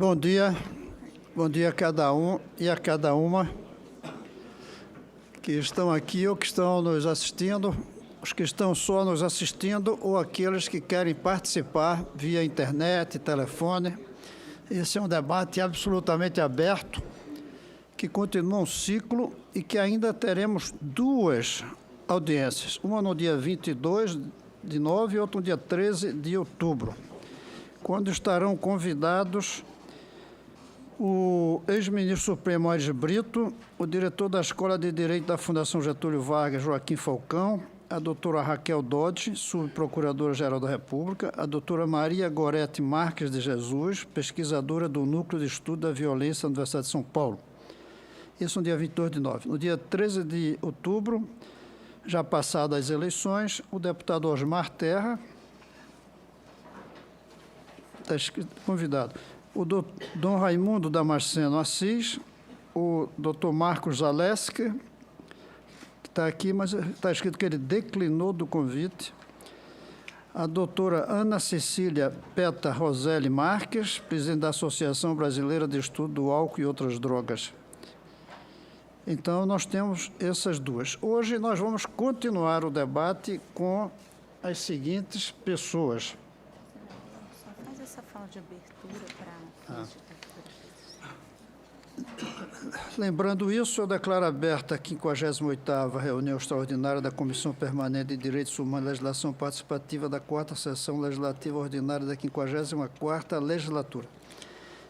Bom dia a cada um e a cada uma que estão aqui ou que estão nos assistindo, os que estão só nos assistindo ou aqueles que querem participar via internet, telefone. Esse é um debate absolutamente aberto, que continua um ciclo e que ainda teremos duas audiências, uma no dia 22 de novembro e outra no dia 13 de outubro, quando estarão convidados o ex-ministro Supremo Aires Brito, o diretor da Escola de Direito da Fundação Getúlio Vargas, Joaquim Falcão, a doutora Raquel Dodge, subprocuradora-geral da República, a doutora Maria Gorete Marques de Jesus, pesquisadora do Núcleo de Estudo da Violência da Universidade de São Paulo. Isso no dia 22 de novembro. No dia 13 de outubro, já passadas as eleições, o deputado Osmar Terra, está convidado, o Dom Raimundo Damasceno Assis, o doutor Marcos Zaleski, que está aqui, mas está escrito que ele declinou do convite, a doutora Ana Cecília Peta Roselli Marques, presidente da Associação Brasileira de Estudo do Álcool e Outras Drogas. Então, nós temos essas duas. Hoje, nós vamos continuar o debate com as seguintes pessoas. Só faz essa fala de abertura para... Lembrando isso, eu declaro aberta a 58ª reunião extraordinária da Comissão Permanente de Direitos Humanos e Legislação Participativa da 4ª Sessão Legislativa Ordinária da 54ª Legislatura.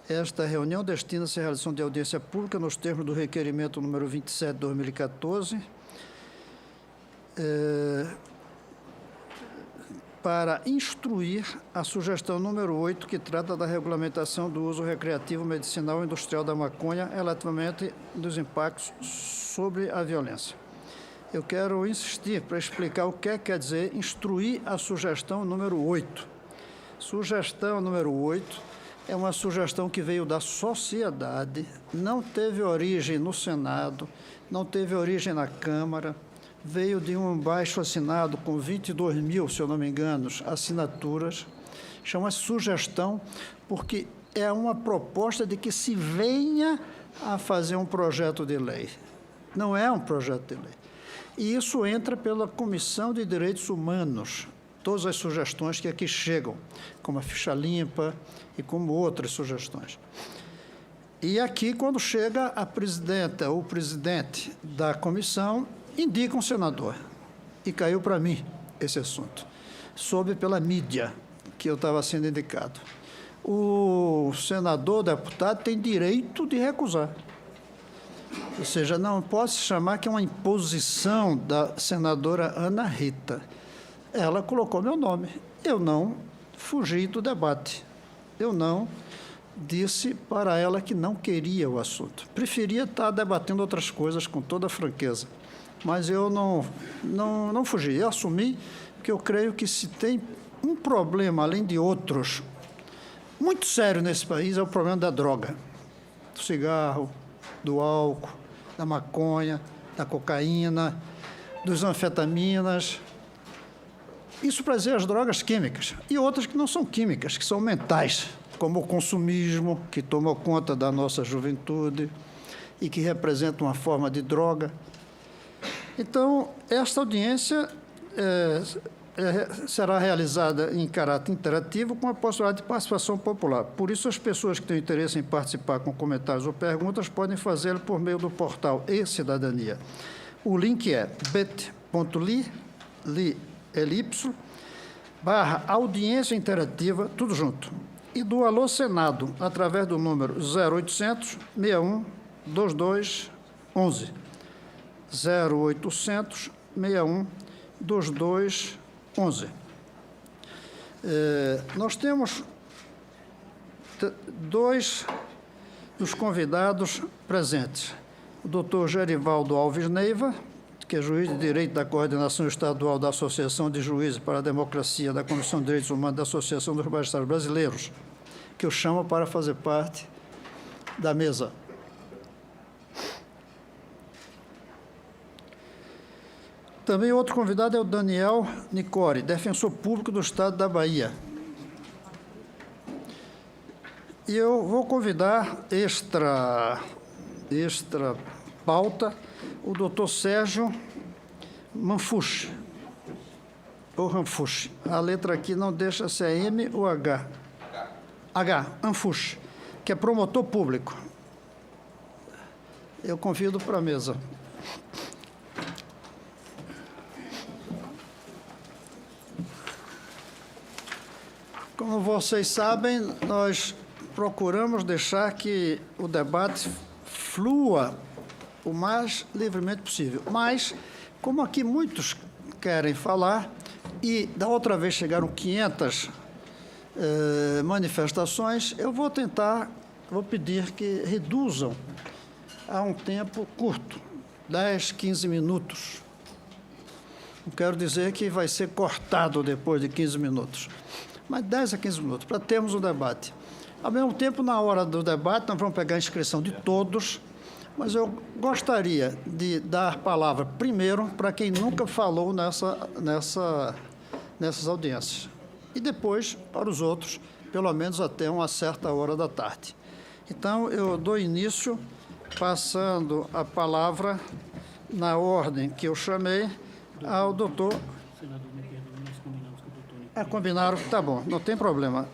Esta reunião destina-se à realização de audiência pública nos termos do requerimento número 27 de 2014, para instruir a sugestão número 8, que trata da regulamentação do uso recreativo, medicinal e industrial da maconha, relativamente dos impactos sobre a violência. Eu quero insistir para explicar o que quer dizer instruir a sugestão número 8. Sugestão número 8 é uma sugestão que veio da sociedade, não teve origem no Senado, não teve origem na Câmara, veio de um abaixo-assinado com 22 mil, se eu não me engano, assinaturas. Chama-se sugestão porque é uma proposta de que se venha a fazer um projeto de lei. Não é um projeto de lei. E isso entra pela Comissão de Direitos Humanos, todas as sugestões que aqui chegam, como a ficha limpa e como outras sugestões. E aqui, quando chega a presidenta ou o presidente da comissão, indica um senador. E caiu para mim esse assunto. Soube pela mídia que eu estava sendo indicado. O senador, deputado, tem direito de recusar. Ou seja, não pode se chamar que é uma imposição da senadora Ana Rita. Ela colocou meu nome. Eu não fugi do debate. Eu não disse para ela que não queria o assunto. Preferia estar debatendo outras coisas com toda franqueza. Mas eu não fugi. Eu assumi que eu creio que se tem um problema, além de outros, muito sério nesse país, é o problema da droga. Do cigarro, do álcool, da maconha, da cocaína, dos anfetaminas. Isso para dizer as drogas químicas. E outras que não são químicas, que são mentais, como o consumismo, que tomou conta da nossa juventude e que representa uma forma de droga. Então, esta audiência será realizada em caráter interativo com a possibilidade de participação popular. Por isso, as pessoas que têm interesse em participar com comentários ou perguntas podem fazê-lo por meio do portal e-Cidadania. O link é bit.ly/audiência interativa, tudo junto. E do Alô Senado, através do número 0800 61 22 11. 0800 61 22 11. Nós temos dois dos convidados presentes. O doutor Gerivaldo Alves Neiva, que é juiz de Direito da Coordenação Estadual da Associação de Juízes para a Democracia, da Comissão de Direitos Humanos da Associação dos Magistrados Brasileiros, que eu chamo para fazer parte da mesa. Também outro convidado é o Daniel Nicore, defensor público do Estado da Bahia. E eu vou convidar extra pauta o doutor Sérgio Manfucci, ou Ranfucci. A letra aqui não deixa se é M ou H. H, Manfucci, que é promotor público. Eu convido para a mesa. Como vocês sabem, nós procuramos deixar que o debate flua o mais livremente possível. Mas, como aqui muitos querem falar, e da outra vez chegaram 500 manifestações, eu vou pedir que reduzam a um tempo curto, 10, 15 minutos. Não quero dizer que vai ser cortado depois de 15 minutos, mas 10 a 15 minutos, para termos o debate. Ao mesmo tempo, na hora do debate, nós vamos pegar a inscrição de todos, mas eu gostaria de dar palavra primeiro para quem nunca falou nessas audiências, e depois para os outros, pelo menos até uma certa hora da tarde. Então, eu dou início passando a palavra na ordem que eu chamei ao doutor... combinaram, tá bom, não tem problema.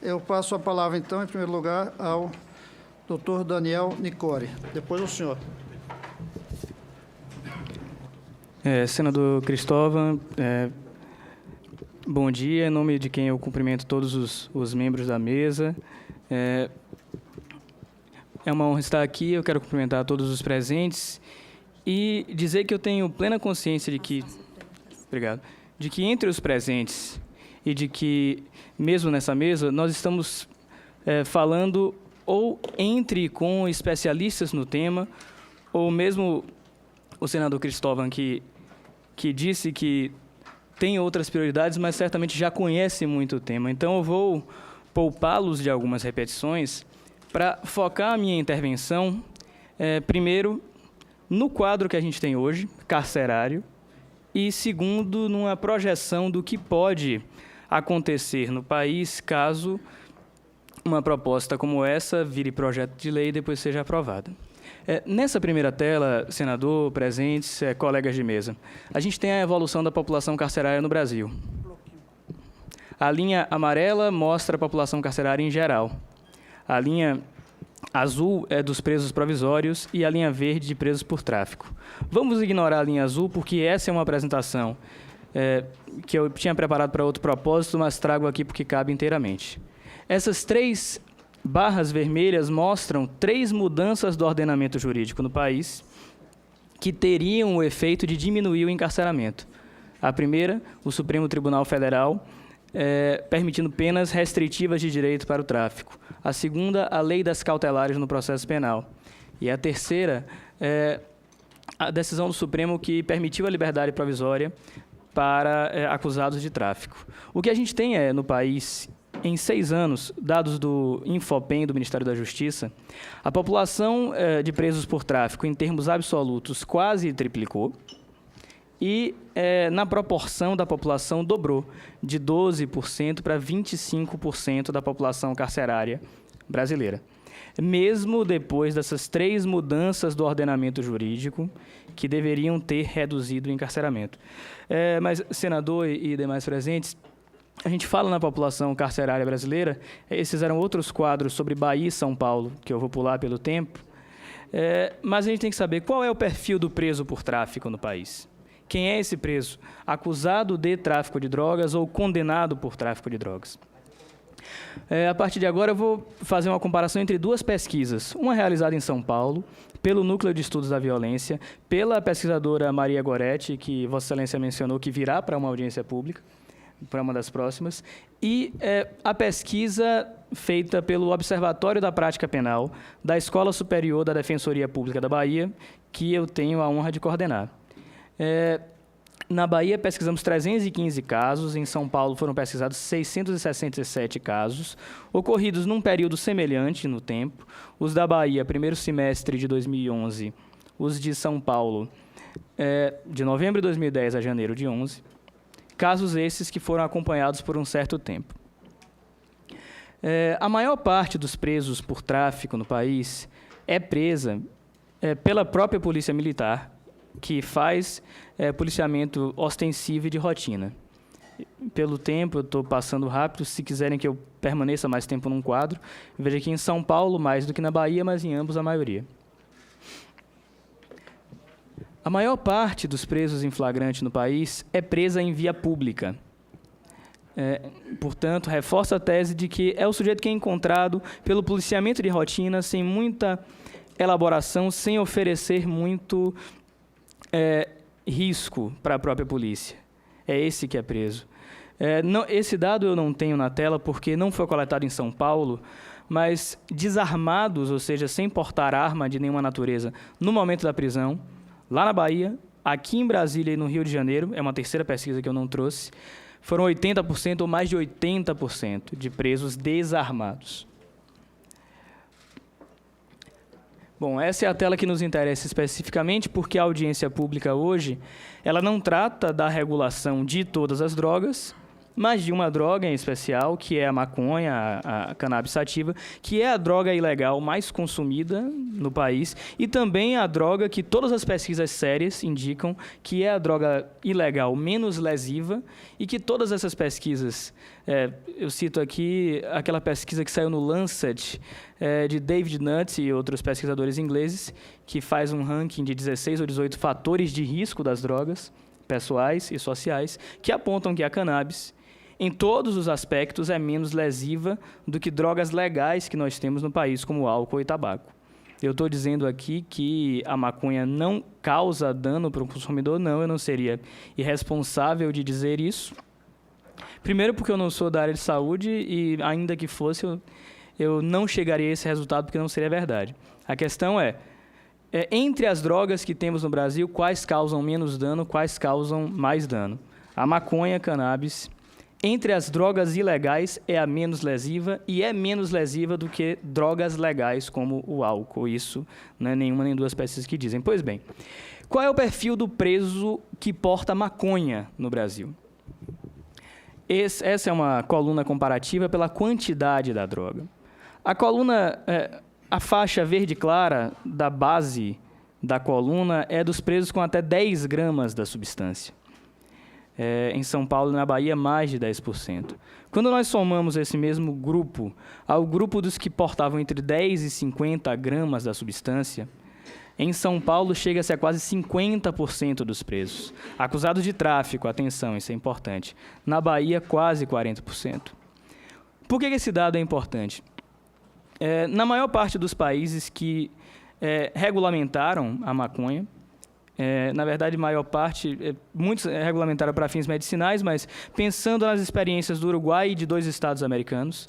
Eu passo a palavra, então, em primeiro lugar, ao doutor Daniel Nicore. Depois o senhor. Senador Cristóvão, bom dia. Em nome de quem eu cumprimento todos os membros da mesa. É uma honra estar aqui. Eu quero cumprimentar todos os presentes e dizer que eu tenho plena consciência de que... Obrigado. De que entre os presentes e de que, mesmo nessa mesa, nós estamos falando ou entre com especialistas no tema, ou mesmo o senador Cristóvão, que disse que tem outras prioridades, mas certamente já conhece muito o tema. Então, eu vou poupá-los de algumas repetições para focar a minha intervenção, primeiro, no quadro que a gente tem hoje, carcerário, e, segundo, numa projeção do que pode acontecer no país caso uma proposta como essa vire projeto de lei e depois seja aprovada. Nessa primeira tela, senador, presentes, colegas de mesa, a gente tem a evolução da população carcerária no Brasil. A linha amarela mostra a população carcerária em geral. A linha azul é dos presos provisórios e a linha verde de presos por tráfico. Vamos ignorar a linha azul porque essa é uma apresentação que eu tinha preparado para outro propósito, mas trago aqui porque cabe inteiramente. Essas 3 barras vermelhas mostram 3 mudanças do ordenamento jurídico no país que teriam o efeito de diminuir o encarceramento. A primeira, o Supremo Tribunal Federal, permitindo penas restritivas de direito para o tráfico. A segunda, a Lei das Cautelares no processo penal. E a terceira, a decisão do Supremo que permitiu a liberdade provisória para acusados de tráfico. O que a gente tem no país, em 6 anos, dados do Infopem, do Ministério da Justiça, a população de presos por tráfico, em termos absolutos, quase triplicou, e na proporção da população dobrou, de 12% para 25% da população carcerária brasileira. Mesmo depois dessas 3 mudanças do ordenamento jurídico que deveriam ter reduzido o encarceramento. Mas, senador e demais presentes, a gente fala na população carcerária brasileira, esses eram outros quadros sobre Bahia e São Paulo, que eu vou pular pelo tempo, mas a gente tem que saber qual é o perfil do preso por tráfico no país. Quem é esse preso? Acusado de tráfico de drogas ou condenado por tráfico de drogas? A partir de agora, eu vou fazer uma comparação entre 2 pesquisas. Uma realizada em São Paulo, pelo Núcleo de Estudos da Violência, pela pesquisadora Maria Goretti, que Vossa Excelência mencionou que virá para uma audiência pública, para uma das próximas, e a pesquisa feita pelo Observatório da Prática Penal da Escola Superior da Defensoria Pública da Bahia, que eu tenho a honra de coordenar. Na Bahia, pesquisamos 315 casos, em São Paulo foram pesquisados 667 casos, ocorridos num período semelhante no tempo. Os da Bahia, primeiro semestre de 2011, os de São Paulo, de novembro de 2010 a janeiro de 11. Casos esses que foram acompanhados por um certo tempo. A maior parte dos presos por tráfico no país é presa pela própria Polícia Militar, que faz policiamento ostensivo e de rotina. Pelo tempo, eu estou passando rápido. Se quiserem que eu permaneça mais tempo num quadro, veja que em São Paulo, mais do que na Bahia, mas em ambos a maioria. A maior parte dos presos em flagrante no país é presa em via pública. Portanto, reforça a tese de que é o sujeito que é encontrado pelo policiamento de rotina, sem muita elaboração, sem oferecer muito risco para a própria polícia. É esse que é preso. Esse dado eu não tenho na tela porque não foi coletado em São Paulo, mas desarmados, ou seja, sem portar arma de nenhuma natureza, no momento da prisão, lá na Bahia, aqui em Brasília e no Rio de Janeiro, é uma terceira pesquisa que eu não trouxe, foram 80% ou mais de 80% de presos desarmados. Bom, essa é a tela que nos interessa especificamente porque a audiência pública hoje, ela não trata da regulação de todas as drogas, mas de uma droga em especial, que é a maconha, a cannabis sativa, que é a droga ilegal mais consumida no país e também a droga que todas as pesquisas sérias indicam que é a droga ilegal menos lesiva e que todas essas pesquisas, eu cito aqui aquela pesquisa que saiu no Lancet, de David Nutt e outros pesquisadores ingleses, que faz um ranking de 16 ou 18 fatores de risco das drogas pessoais e sociais, que apontam que a cannabis, em todos os aspectos, é menos lesiva do que drogas legais que nós temos no país, como álcool e tabaco. Eu estou dizendo aqui que a maconha não causa dano para o consumidor, não, eu não seria irresponsável de dizer isso. Primeiro porque eu não sou da área de saúde e, ainda que fosse, eu não chegaria a esse resultado porque não seria verdade. A questão entre as drogas que temos no Brasil, quais causam menos dano, quais causam mais dano? A maconha, a cannabis. Entre as drogas ilegais, é a menos lesiva e é menos lesiva do que drogas legais, como o álcool. Isso não é nenhuma nem duas pesquisas que dizem. Pois bem, qual é o perfil do preso que porta maconha no Brasil? Essa é uma coluna comparativa pela quantidade da droga. A coluna, a faixa verde clara da base da coluna é dos presos com até 10 gramas da substância. Em São Paulo e na Bahia, mais de 10%. Quando nós somamos esse mesmo grupo ao grupo dos que portavam entre 10 e 50 gramas da substância, em São Paulo chega-se a quase 50% dos presos. Acusados de tráfico, atenção, isso é importante. Na Bahia, quase 40%. Por que esse dado é importante? Na maior parte dos países que regulamentaram a maconha, na verdade, maior parte, muitos regulamentaram para fins medicinais, mas pensando nas experiências do Uruguai e de 2 estados americanos,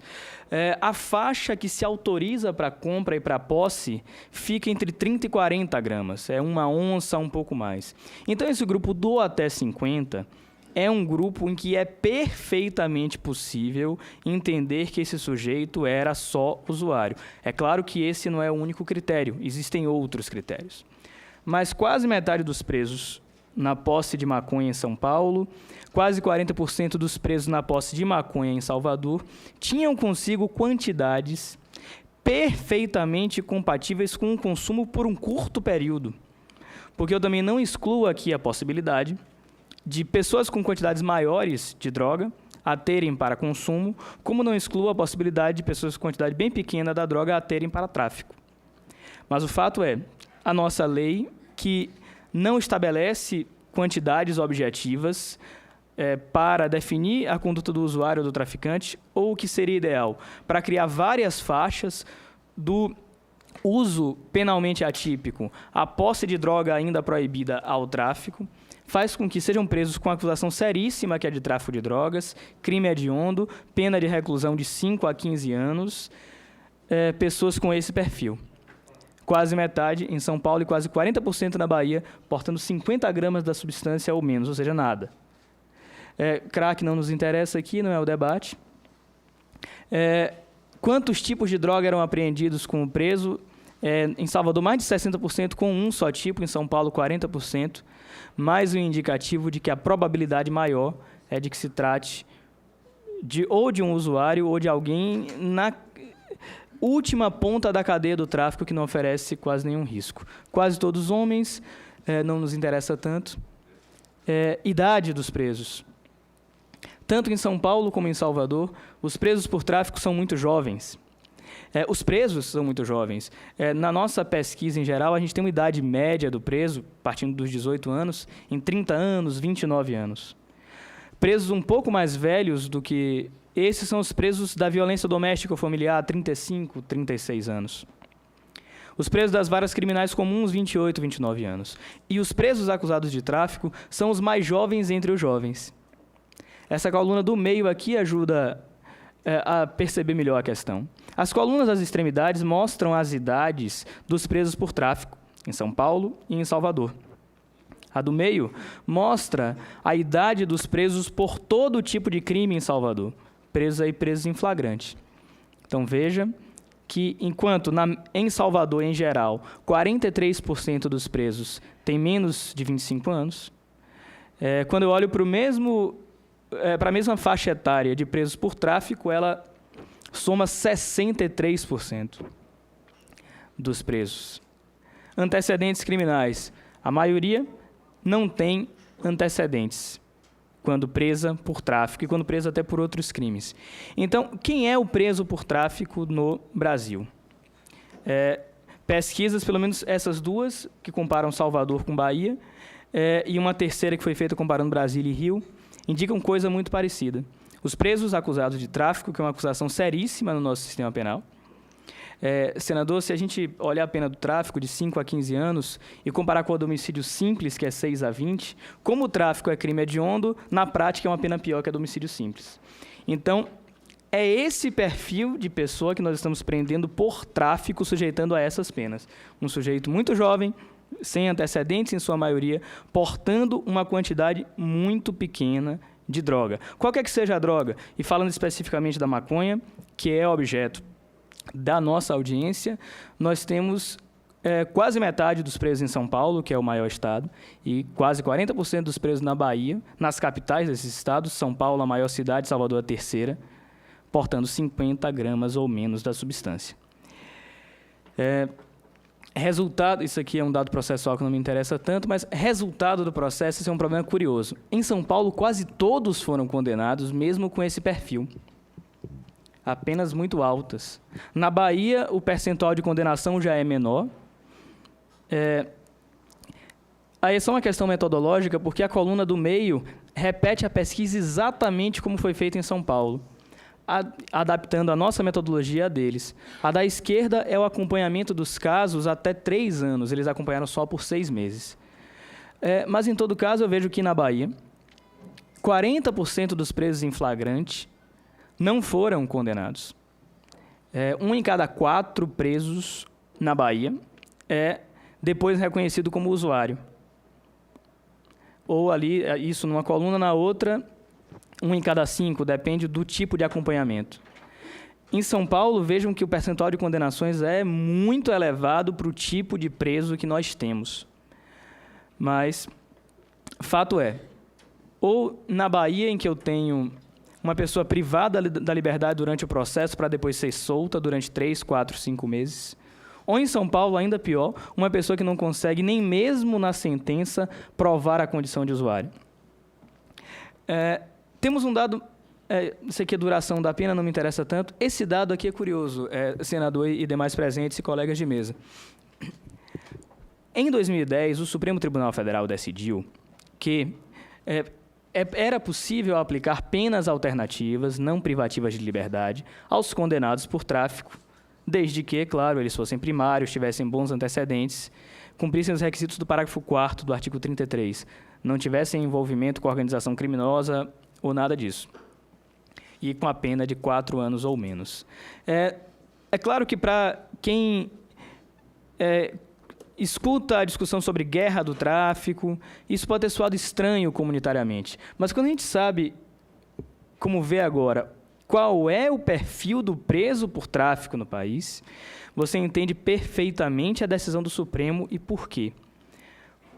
a faixa que se autoriza para compra e para posse fica entre 30 e 40 gramas, é 1 onça, um pouco mais. Então, esse grupo do até 50 é um grupo em que é perfeitamente possível entender que esse sujeito era só usuário. É claro que esse não é o único critério, existem outros critérios. Mas quase metade dos presos na posse de maconha em São Paulo, quase 40% dos presos na posse de maconha em Salvador, tinham consigo quantidades perfeitamente compatíveis com o consumo por um curto período. Porque eu também não excluo aqui a possibilidade de pessoas com quantidades maiores de droga a terem para consumo, como não excluo a possibilidade de pessoas com quantidade bem pequena da droga a terem para tráfico. Mas o fato é, a nossa lei, que não estabelece quantidades objetivas para definir a conduta do usuário ou do traficante, ou o que seria ideal, para criar várias faixas do uso penalmente atípico, a posse de droga ainda proibida ao tráfico, faz com que sejam presos com acusação seríssima, que é de tráfico de drogas, crime hediondo, pena de reclusão de 5 a 15 anos, pessoas com esse perfil. Quase metade em São Paulo e quase 40% na Bahia, portando 50 gramas da substância ou menos, ou seja, nada. Crack não nos interessa aqui, não é o debate. Quantos tipos de droga eram apreendidos com o preso? Em Salvador, mais de 60% com um só tipo, em São Paulo, 40%, mais um indicativo de que a probabilidade maior é de que se trate ou de um usuário ou de alguém na última ponta da cadeia do tráfico que não oferece quase nenhum risco. Quase todos homens, não nos interessa tanto. Idade dos presos. Tanto em São Paulo como em Salvador, os presos por tráfico são muito jovens. Os presos são muito jovens. Na nossa pesquisa, em geral, a gente tem uma idade média do preso, partindo dos 18 anos, em 30 anos, 29 anos. Presos um pouco mais velhos do que esses são os presos da violência doméstica ou familiar, 35, 36 anos. Os presos das varas criminais comuns, 28, 29 anos. E os presos acusados de tráfico são os mais jovens entre os jovens. Essa coluna do meio aqui ajuda a perceber melhor a questão. As colunas das extremidades mostram as idades dos presos por tráfico, em São Paulo e em Salvador. A do meio mostra a idade dos presos por todo tipo de crime em Salvador, presos em flagrante. Então, veja que, enquanto em Salvador, em geral, 43% dos presos têm menos de 25 anos, quando eu olho para a mesma faixa etária de presos por tráfico, ela soma 63% dos presos. Antecedentes criminais. A maioria não tem antecedentes quando presa por tráfico e quando presa até por outros crimes. Então, quem é o preso por tráfico no Brasil? Pesquisas, pelo menos essas duas, que comparam Salvador com Bahia, e uma terceira que foi feita comparando Brasília e Rio, indicam coisa muito parecida. Os presos acusados de tráfico, que é uma acusação seríssima no nosso sistema penal. Senador, se a gente olhar a pena do tráfico de 5 a 15 anos e comparar com o do homicídio simples, que é 6 a 20, como o tráfico é crime hediondo, na prática é uma pena pior que a do homicídio simples. Então, é esse perfil de pessoa que nós estamos prendendo por tráfico, sujeitando a essas penas. Um sujeito muito jovem, sem antecedentes em sua maioria, portando uma quantidade muito pequena de droga. Qualquer que seja a droga, e falando especificamente da maconha, que é objeto da nossa audiência, nós temos quase metade dos presos em São Paulo, que é o maior estado, e quase 40% dos presos na Bahia, nas capitais desses estados, São Paulo a maior cidade, Salvador a terceira, portando 50 gramas ou menos da substância. Resultado, isso aqui é um dado processual que não me interessa tanto, mas resultado do processo, isso é um problema curioso. Em São Paulo, quase todos foram condenados, mesmo com esse perfil. Apenas muito altas. Na Bahia, o percentual de condenação já é menor. Aí é só uma questão metodológica, porque a coluna do meio repete a pesquisa exatamente como foi feita em São Paulo, adaptando a nossa metodologia a deles. A da esquerda é o acompanhamento dos casos até 3 anos, eles acompanharam só por 6 meses. Mas, em todo caso, eu vejo que na Bahia, 40% dos presos em flagrante não foram condenados. 1 em cada 4 presos na Bahia é depois reconhecido como usuário. Ou ali, isso numa coluna, na outra, 1 em cada 5, depende do tipo de acompanhamento. Em São Paulo, vejam que o percentual de condenações é muito elevado para o tipo de preso que nós temos. Mas, fato é, ou na Bahia, em que eu tenho uma pessoa privada da liberdade durante o processo para depois ser solta durante 3, 4, 5 meses, ou em São Paulo, ainda pior, uma pessoa que não consegue nem mesmo na sentença provar a condição de usuário. Temos um dado, isso aqui é duração da pena, não me interessa tanto. Esse dado aqui é curioso, senador e demais presentes e colegas de mesa. Em 2010, o Supremo Tribunal Federal decidiu que era possível aplicar penas alternativas, não privativas de liberdade, aos condenados por tráfico, desde que, claro, eles fossem primários, tivessem bons antecedentes, cumprissem os requisitos do parágrafo 4º do artigo 33, não tivessem envolvimento com a organização criminosa ou nada disso, e com a pena de 4 anos ou menos. É claro que para quem escuta a discussão sobre guerra do tráfico, isso pode ter soado estranho comunitariamente. Mas quando a gente sabe, como vê agora, qual é o perfil do preso por tráfico no país, você entende perfeitamente a decisão do Supremo e por quê.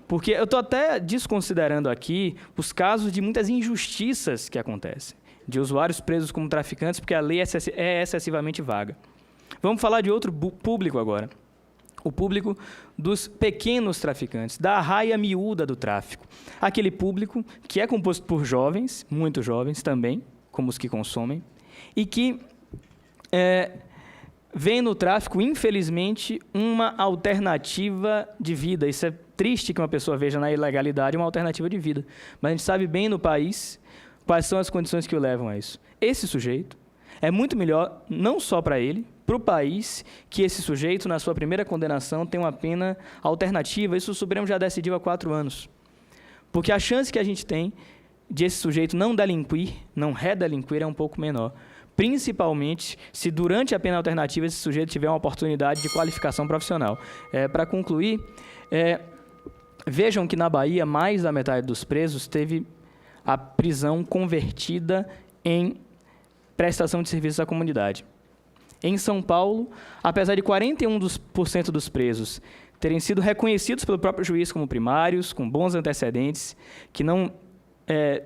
Porque eu estou até desconsiderando aqui os casos de muitas injustiças que acontecem. de usuários presos como traficantes, porque a lei é excessivamente vaga. Vamos falar de outro público agora. O público dos pequenos traficantes, da raia miúda do tráfico. Aquele público que é composto por jovens, muito jovens também, como os que consomem, e que vê no tráfico, infelizmente, uma alternativa de vida. Isso é triste que uma pessoa veja na ilegalidade uma alternativa de vida. Mas a gente sabe bem no país quais são as condições que o levam a isso. Esse sujeito é muito melhor, não só para ele, para o país, que esse sujeito, na sua primeira condenação, tem uma pena alternativa. Isso o Supremo já decidiu há 4 anos. Porque a chance que a gente tem de esse sujeito não delinquir, não redelinquir, é um pouco menor. Principalmente se durante a pena alternativa esse sujeito tiver uma oportunidade de qualificação profissional. Para concluir, vejam que na Bahia, mais da metade dos presos teve a prisão convertida em prestação de serviços à comunidade. Em São Paulo, apesar de 41% dos presos terem sido reconhecidos pelo próprio juiz como primários, com bons antecedentes, que não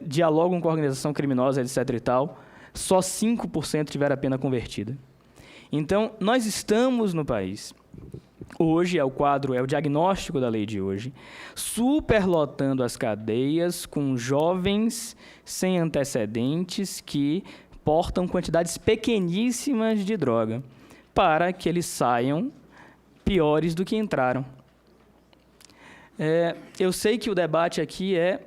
dialogam com a organização criminosa, etc. e tal, só 5% tiveram a pena convertida. Então, nós estamos no país, hoje é o diagnóstico da lei de hoje, superlotando as cadeias com jovens sem antecedentes que portam quantidades pequeníssimas de droga, para que eles saiam piores do que entraram. Eu sei que o debate aqui é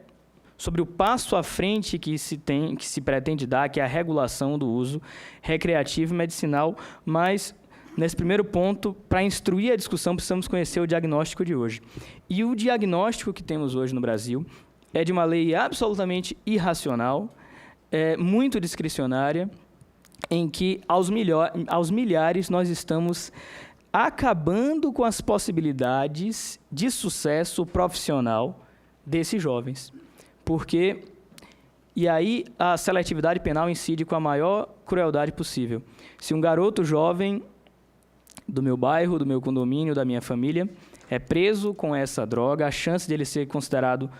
sobre o passo à frente que se pretende dar, que é a regulação do uso recreativo e medicinal, mas, nesse primeiro ponto, para instruir a discussão, precisamos conhecer o diagnóstico de hoje. E o diagnóstico que temos hoje no Brasil é de uma lei absolutamente irracional, muito discricionária, em que, aos milhares, nós estamos acabando com as possibilidades de sucesso profissional desses jovens. Porque, e aí, a seletividade penal incide com a maior crueldade possível. Se um garoto jovem do meu bairro, do meu condomínio, da minha família, é preso com essa droga, a chance de ele ser considerado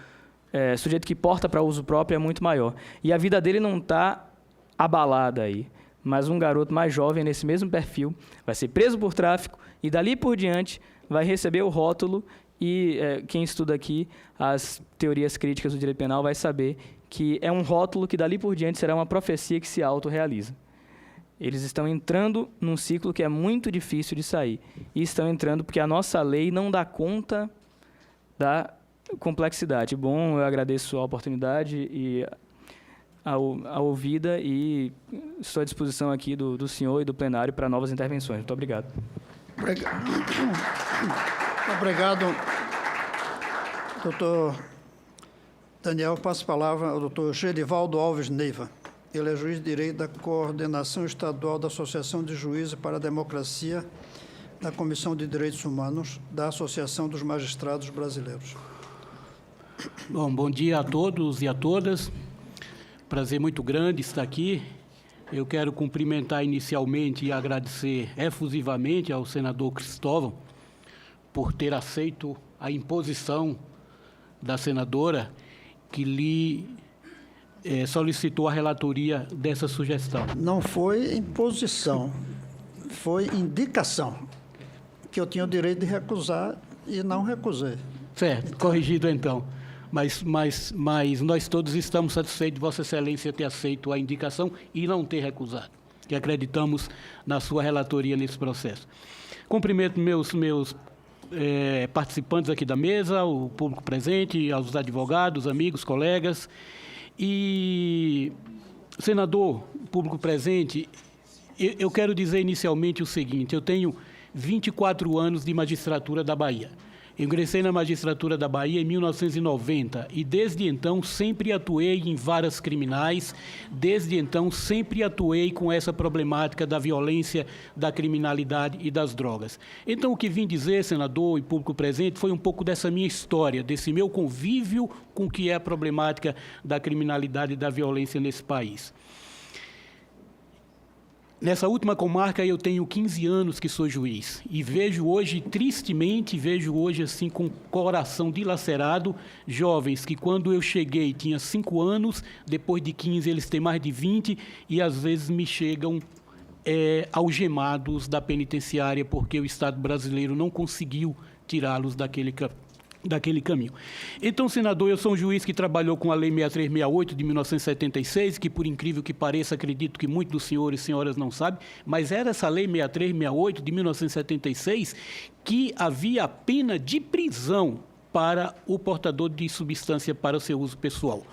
sujeito que porta para uso próprio é muito maior. E a vida dele não está abalada aí. Mas um garoto mais jovem, nesse mesmo perfil, vai ser preso por tráfico e, dali por diante, vai receber o rótulo e quem estuda aqui as teorias críticas do direito penal vai saber que é um rótulo que, dali por diante, será uma profecia que se autorrealiza. Eles estão entrando num ciclo que é muito difícil de sair. E estão entrando porque a nossa lei não dá conta da complexidade. Bom, eu agradeço a oportunidade e a ouvida e estou à disposição aqui do senhor e do plenário para novas intervenções. Muito obrigado. Obrigado, doutor Daniel. Passo a palavra ao doutor Gerivaldo Alves Neiva. Ele é juiz de direito da Coordenação Estadual da Associação de Juízes para a Democracia, da Comissão de Direitos Humanos, da Associação dos Magistrados Brasileiros. Bom dia a todos e a todas. Prazer muito grande estar aqui. Eu quero cumprimentar inicialmente e agradecer efusivamente ao senador Cristóvão por ter aceito a imposição da senadora que lhe solicitou a relatoria dessa sugestão. Não foi imposição, foi indicação, que eu tinha o direito de recusar e não recusei. Certo, corrigido então. Mas nós todos estamos satisfeitos de Vossa Excelência ter aceito a indicação e não ter recusado, que acreditamos na sua relatoria nesse processo. Cumprimento meus participantes aqui da mesa, o público presente, aos advogados, amigos, colegas. E, senador, público presente, eu quero dizer inicialmente o seguinte: eu tenho 24 anos de magistratura da Bahia. Eu ingressei na magistratura da Bahia em 1990 e, desde então, sempre atuei em varas criminais, desde então, sempre atuei com essa problemática da violência, da criminalidade e das drogas. Então, o que vim dizer, senador e público presente, foi um pouco dessa minha história, desse meu convívio com o que é a problemática da criminalidade e da violência nesse país. Nessa última comarca, eu tenho 15 anos que sou juiz e vejo hoje, tristemente, assim, com o coração dilacerado, jovens que, quando eu cheguei, tinha 5 anos, depois de 15, eles têm mais de 20 e, às vezes, me chegam algemados da penitenciária porque o Estado brasileiro não conseguiu tirá-los daquele caminho. Então, senador, eu sou um juiz que trabalhou com a Lei 6368 de 1976, que, por incrível que pareça, acredito que muitos dos senhores e senhoras não sabem, mas era essa Lei 6368 de 1976 que havia a pena de prisão para o portador de substância para o seu uso pessoal.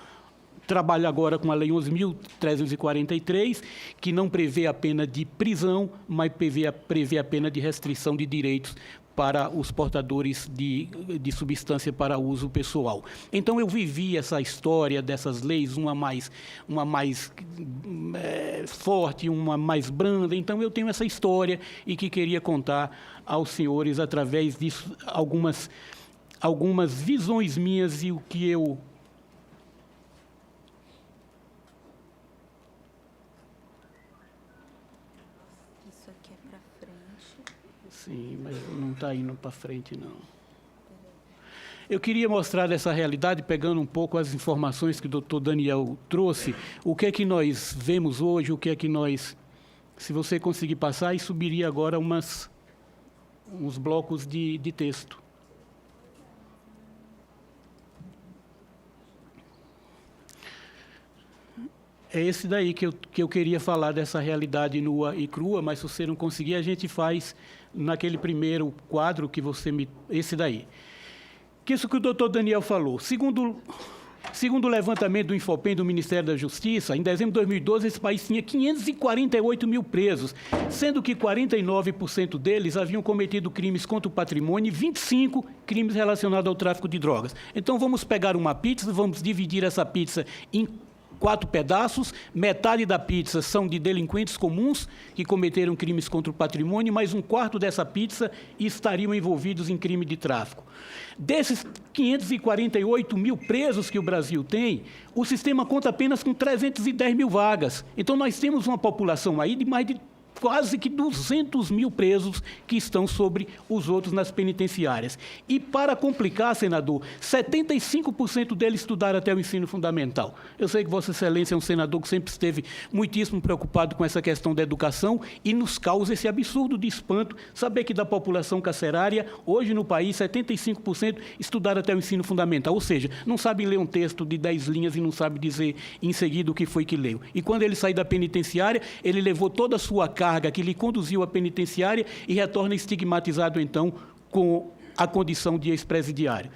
Trabalho agora com a Lei 11.343, que não prevê a pena de prisão, mas prevê a pena de restrição de direitos para os portadores de substância para uso pessoal. Então, eu vivi essa história dessas leis, uma mais forte, uma mais branda. Então, eu tenho essa história e que queria contar aos senhores, através disso, algumas visões minhas e o que eu... Isso aqui é para frente. Sim, mas não está indo para frente, não. Eu queria mostrar essa realidade, pegando um pouco as informações que o doutor Daniel trouxe, o que é que nós vemos hoje, o que é que nós... Se você conseguir passar, e subiria agora uns blocos de texto. É esse daí que eu queria falar, dessa realidade nua e crua, mas se você não conseguir, a gente faz naquele primeiro quadro que você me... Esse daí. Que isso que o doutor Daniel falou. Segundo o levantamento do Infopem do Ministério da Justiça, em dezembro de 2012, esse país tinha 548 mil presos, sendo que 49% deles haviam cometido crimes contra o patrimônio e 25 crimes relacionados ao tráfico de drogas. Então, vamos pegar uma pizza, vamos dividir essa pizza em 4 pedaços, metade da pizza são de delinquentes comuns que cometeram crimes contra o patrimônio, mas 1/4 dessa pizza estariam envolvidos em crime de tráfico. Desses 548 mil presos que o Brasil tem, o sistema conta apenas com 310 mil vagas. Então, nós temos uma população aí de mais de quase que 200 mil presos que estão sobre os outros nas penitenciárias. E, para complicar, senador, 75% deles estudaram até o ensino fundamental. Eu sei que Vossa Excelência é um senador que sempre esteve muitíssimo preocupado com essa questão da educação e nos causa esse absurdo de espanto saber que da população carcerária, hoje no país, 75% estudaram até o ensino fundamental, ou seja, não sabem ler um texto de 10 linhas e não sabem dizer em seguida o que foi que leu. E quando ele sai da penitenciária, ele levou toda a sua carga que lhe conduziu à penitenciária e retorna estigmatizado, então, com a condição de ex-presidiário.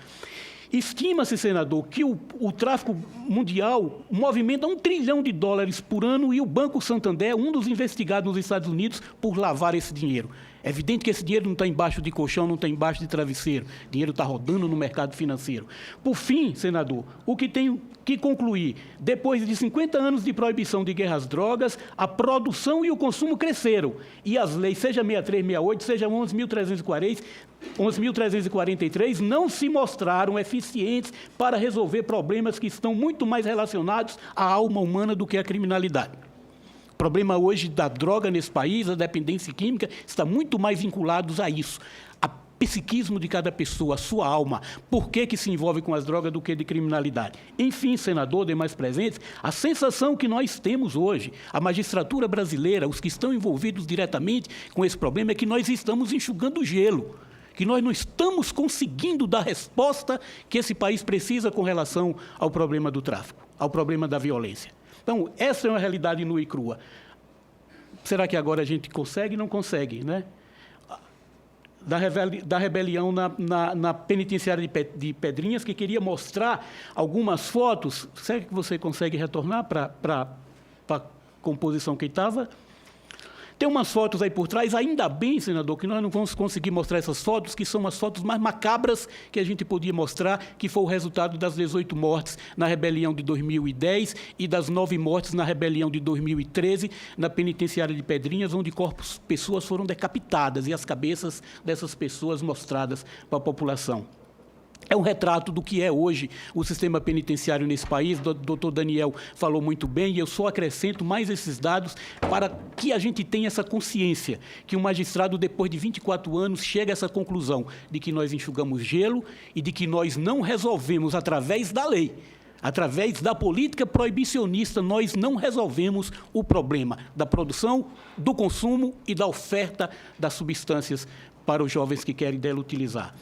Estima-se, senador, que o tráfico mundial movimenta $1 trilhão por ano e o Banco Santander é um dos investigados nos Estados Unidos por lavar esse dinheiro. É evidente que esse dinheiro não está embaixo de colchão, não está embaixo de travesseiro. O dinheiro está rodando no mercado financeiro. Por fim, senador, o que tenho que concluir, depois de 50 anos de proibição de guerra às drogas, a produção e o consumo cresceram. E as leis, seja 6368, seja 11.343, não se mostraram eficientes para resolver problemas que estão muito mais relacionados à alma humana do que à criminalidade. O problema hoje da droga nesse país, a dependência química, está muito mais vinculados a isso. A psiquismo de cada pessoa, a sua alma, por que se envolve com as drogas do que de criminalidade. Enfim, senador, demais presentes, a sensação que nós temos hoje, a magistratura brasileira, os que estão envolvidos diretamente com esse problema, é que nós estamos enxugando gelo, que nós não estamos conseguindo dar resposta que esse país precisa com relação ao problema do tráfico, ao problema da violência. Então, essa é uma realidade nua e crua. Será que agora a gente consegue? Não consegue, né? Da rebelião na penitenciária de Pedrinhas, que queria mostrar algumas fotos. Será que você consegue retornar para a composição que estava? Tem umas fotos aí por trás, ainda bem, senador, que nós não vamos conseguir mostrar essas fotos, que são as fotos mais macabras que a gente podia mostrar, que foi o resultado das 18 mortes na rebelião de 2010 e das 9 mortes na rebelião de 2013, na penitenciária de Pedrinhas, onde pessoas foram decapitadas e as cabeças dessas pessoas mostradas para a população. É um retrato do que é hoje o sistema penitenciário nesse país. O doutor Daniel falou muito bem, e eu só acrescento mais esses dados para que a gente tenha essa consciência, que o magistrado, depois de 24 anos, chega a essa conclusão de que nós enxugamos gelo e de que nós não resolvemos através da lei, através da política proibicionista, nós não resolvemos o problema da produção, do consumo e da oferta das substâncias para os jovens que querem dela utilizar.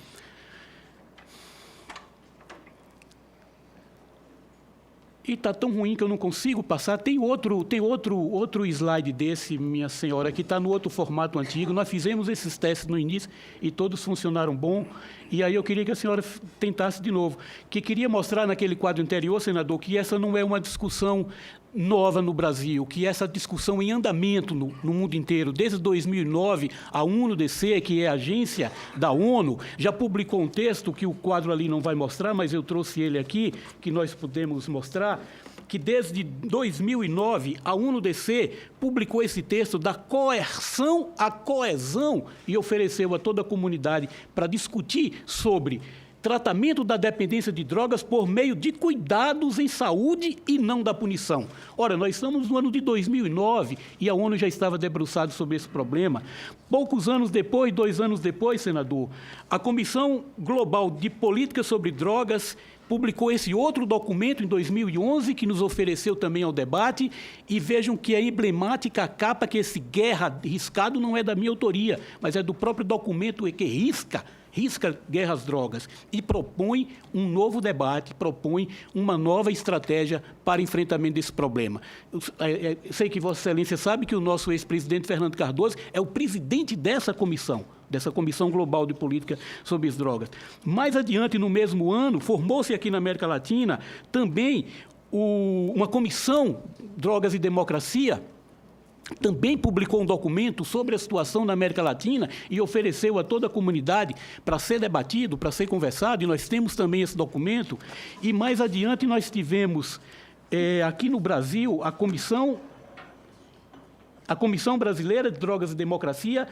E está tão ruim que eu não consigo passar. Tem outro slide desse, minha senhora, que está no outro formato antigo. Nós fizemos esses testes no início e todos funcionaram bom. E aí eu queria que a senhora tentasse de novo. Que queria mostrar naquele quadro anterior, senador, que essa não é uma discussão nova no Brasil, que essa discussão em andamento no mundo inteiro. Desde 2009, a UNODC, que é a agência da ONU, já publicou um texto que o quadro ali não vai mostrar, mas eu trouxe ele aqui, que nós podemos mostrar, que desde 2009, a UNODC publicou esse texto da coerção à coesão e ofereceu a toda a comunidade para discutir sobre tratamento da dependência de drogas por meio de cuidados em saúde e não da punição. Ora, nós estamos no ano de 2009 e a ONU já estava debruçada sobre esse problema. Poucos anos depois, 2 anos depois, senador, a Comissão Global de Política sobre Drogas publicou esse outro documento em 2011, que nos ofereceu também ao debate, e vejam que é emblemática a capa, que esse guerra riscado não é da minha autoria, mas é do próprio documento que risca guerra às drogas, e propõe um novo debate, propõe uma nova estratégia para enfrentamento desse problema. Sei que Vossa Excelência sabe que o nosso ex-presidente Fernando Cardoso é o presidente dessa Comissão Global de Política sobre as Drogas. Mais adiante, no mesmo ano, formou-se aqui na América Latina também uma comissão Drogas e Democracia, também publicou um documento sobre a situação na América Latina e ofereceu a toda a comunidade para ser debatido, para ser conversado, e nós temos também esse documento. E mais adiante nós tivemos, aqui no Brasil, a Comissão Brasileira de Drogas e Democracia,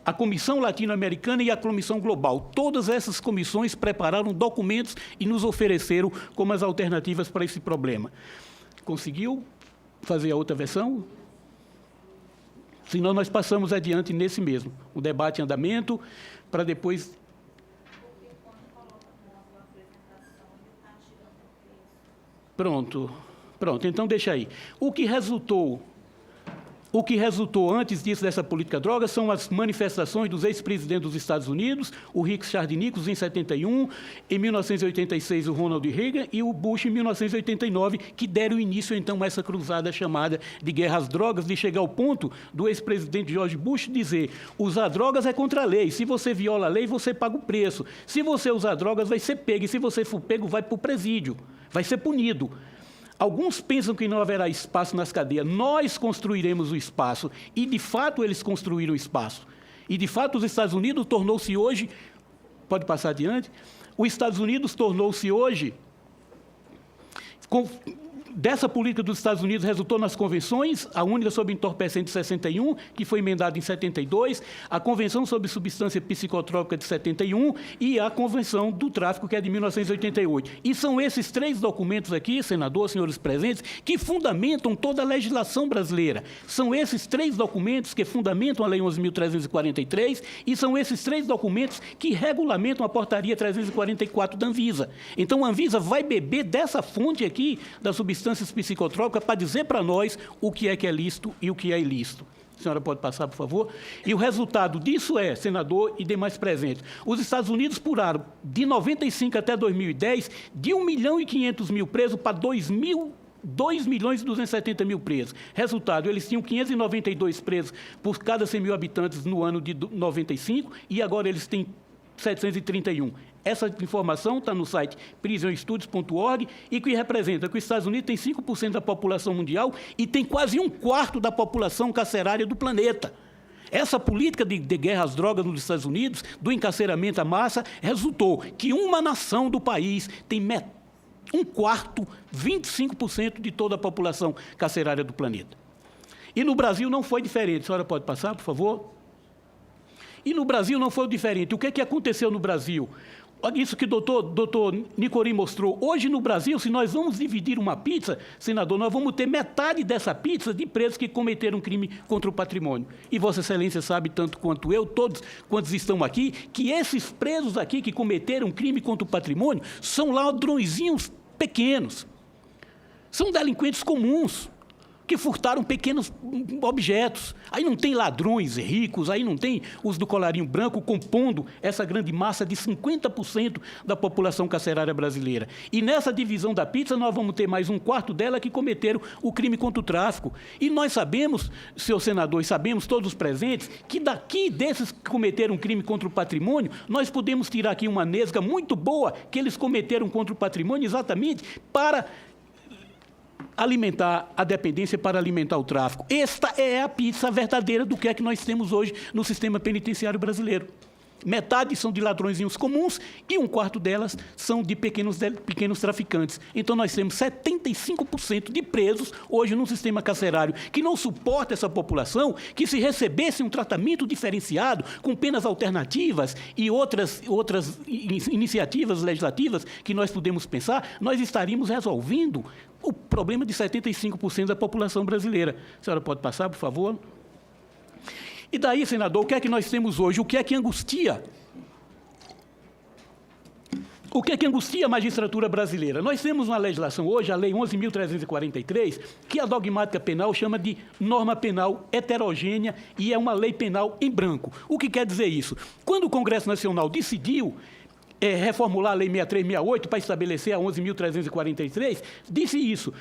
a Comissão Latino-Americana e a Comissão Global. Todas essas comissões prepararam documentos e nos ofereceram como as alternativas para esse problema. Conseguiu fazer a outra versão? Senão nós passamos adiante nesse mesmo, o debate em andamento, para depois... Pronto, então deixa aí. O que resultou antes disso, dessa política droga, são as manifestações dos ex-presidentes dos Estados Unidos, o Richard Nixon em 71, em 1986 o Ronald Reagan e o Bush em 1989, que deram início então a essa cruzada chamada de guerra às drogas, de chegar ao ponto do ex-presidente George Bush dizer: usar drogas é contra a lei, se você viola a lei, você paga o preço, se você usar drogas, vai ser pego, e se você for pego, vai para o presídio, vai ser punido. Alguns pensam que não haverá espaço nas cadeias. Nós construiremos o espaço. E, de fato, eles construíram o espaço. E, de fato, os Estados Unidos tornou-se hoje... Pode passar adiante? Os Estados Unidos tornou-se hoje... Dessa política dos Estados Unidos resultou nas convenções, a única sobre entorpecente de 61, que foi emendada em 72, a Convenção sobre Substância Psicotrópica de 71 e a Convenção do Tráfico, que é de 1988. E são esses 3 documentos aqui, senador, senhores presentes, que fundamentam toda a legislação brasileira. São esses 3 documentos que fundamentam a Lei 11.343 e são esses 3 documentos que regulamentam a Portaria 344 da Anvisa. Então, a Anvisa vai beber dessa fonte aqui da substâncias psicotrópicas para dizer para nós o que é lícito e o que é ilícito. A senhora pode passar, por favor? E o resultado disso é, senador e demais presentes, os Estados Unidos pularam de 95 até 2010 de 1.500.000 presos para 2.270.000 presos. Resultado, eles tinham 592 presos por cada 100.000 habitantes no ano de 95 e agora eles têm 731. Essa informação está no site prisonstudies.org e que representa que os Estados Unidos têm 5% da população mundial e tem quase 1/4 da população carcerária do planeta. Essa política de guerra às drogas nos Estados Unidos, do encarceramento à massa, resultou que uma nação do país tem 1/4, 25% de toda a população carcerária do planeta. E no Brasil não foi diferente. A senhora pode passar, por favor? E no Brasil não foi diferente. O que aconteceu no Brasil? Isso que o doutor Nicorim mostrou. Hoje, no Brasil, se nós vamos dividir uma pizza, senador, nós vamos ter metade dessa pizza de presos que cometeram crime contra o patrimônio. E Vossa Excelência sabe, tanto quanto eu, todos quantos estão aqui, que esses presos aqui que cometeram crime contra o patrimônio são ladrõezinhos pequenos. São delinquentes comuns, que furtaram pequenos objetos. Aí não tem ladrões ricos, aí não tem os do colarinho branco compondo essa grande massa de 50% da população carcerária brasileira. E nessa divisão da pizza, nós vamos ter mais um quarto dela que cometeram o crime contra o tráfico. E nós sabemos, senhor senador, e sabemos todos os presentes, que daqui desses que cometeram crime contra o patrimônio, nós podemos tirar aqui uma nesga muito boa que eles cometeram contra o patrimônio exatamente para alimentar a dependência, para alimentar o tráfico. Esta é a pizza verdadeira do que é que nós temos hoje no sistema penitenciário brasileiro. Metade são de ladrõezinhos comuns e um quarto delas são de pequenos traficantes. Então, nós temos 75% de presos hoje no sistema carcerário que não suporta essa população, que se recebesse um tratamento diferenciado, com penas alternativas e outras iniciativas legislativas que nós podemos pensar, nós estaríamos resolvendo o problema de 75% da população brasileira. A senhora pode passar, por favor? E daí, senador, o que é que nós temos hoje? O que é que angustia? O que é que angustia a magistratura brasileira? Nós temos uma legislação hoje, a Lei 11.343, que a dogmática penal chama de norma penal heterogênea e é uma lei penal em branco. O que quer dizer isso? Quando o Congresso Nacional decidiu reformular a Lei 6368 para estabelecer a 11.343, disse isso.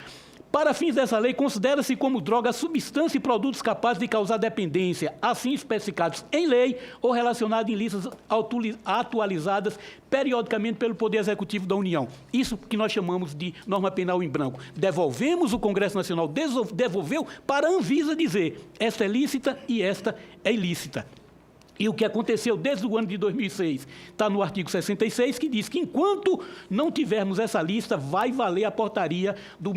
Para fins dessa lei, considera-se como droga a substância e produtos capazes de causar dependência, assim especificados em lei ou relacionados em listas atualizadas periodicamente pelo Poder Executivo da União. Isso que nós chamamos de norma penal em branco. Devolvemos, o Congresso Nacional devolveu para a Anvisa dizer esta é lícita e esta é ilícita. E o que aconteceu desde o ano de 2006 está no artigo 66, que diz que enquanto não tivermos essa lista, vai valer a portaria do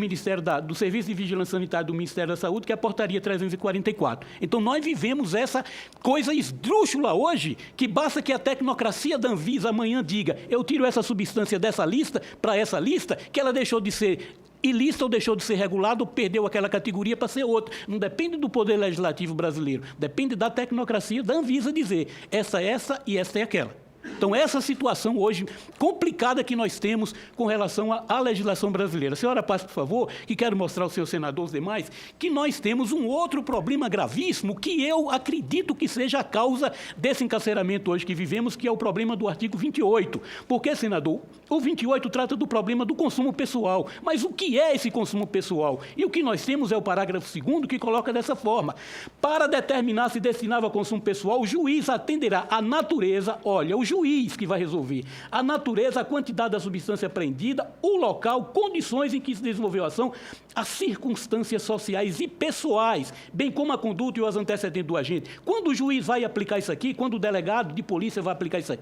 do Serviço de Vigilância Sanitária do Ministério da Saúde, que é a portaria 344. Então, nós vivemos essa coisa esdrúxula hoje, que basta que a tecnocracia da Anvisa amanhã diga eu tiro essa substância dessa lista para essa lista, que ela deixou de ser ilícita ou deixou de ser regulado ou perdeu aquela categoria para ser outra. Não depende do Poder Legislativo brasileiro, depende da tecnocracia da Anvisa dizer essa e essa é aquela. Então, essa situação hoje complicada que nós temos com relação à legislação brasileira. A senhora passe, por favor, que quero mostrar ao senhor senador, os demais, que nós temos um outro problema gravíssimo que eu acredito que seja a causa desse encarceramento hoje que vivemos, que é o problema do artigo 28. Porque, senador, o 28 trata do problema do consumo pessoal. Mas o que é esse consumo pessoal? E o que nós temos é o parágrafo 2º que coloca dessa forma. Para determinar se destinava a consumo pessoal, o juiz atenderá à natureza, olha, o juiz que vai resolver a natureza, a quantidade da substância apreendida, o local, condições em que se desenvolveu a ação, as circunstâncias sociais e pessoais, bem como a conduta e os antecedentes do agente. Quando o juiz vai aplicar isso aqui, quando o delegado de polícia vai aplicar isso